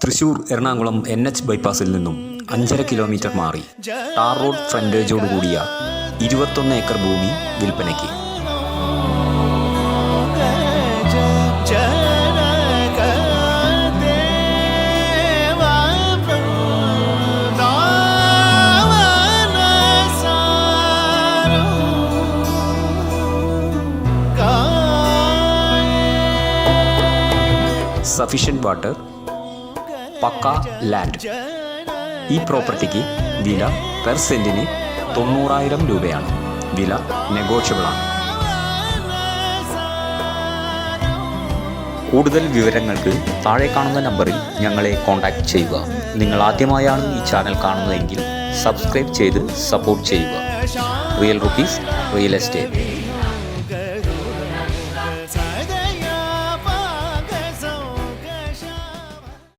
Thrissur Ernakulam NH ബൈപ്പാസിൽ നിന്നും 5.5 kilometre മാറി tar road ഫ്രണ്ടേജോട് കൂടിയ 21 ഏക്കർ ഭൂമി വിൽപ്പനയ്ക്ക്. സഫിഷ്യൻറ്റ് വാട്ടർ, പക്ക ലാൻഡ്. ഈ പ്രോപ്പർട്ടിക്ക് വില പെർ സെൻറ്റിന് 90,000 രൂപയാണ്. വില നെഗോഷ്യബിളാണ്. കൂടുതൽ വിവരങ്ങൾക്ക് താഴെ കാണുന്ന നമ്പറിൽ ഞങ്ങളെ കോൺടാക്റ്റ് ചെയ്യുക. നിങ്ങൾ ആദ്യമായാണ് ഈ ചാനൽ കാണുന്നതെങ്കിൽ സബ്സ്ക്രൈബ് ചെയ്ത് സപ്പോർട്ട് ചെയ്യുക. Real rupees real estate.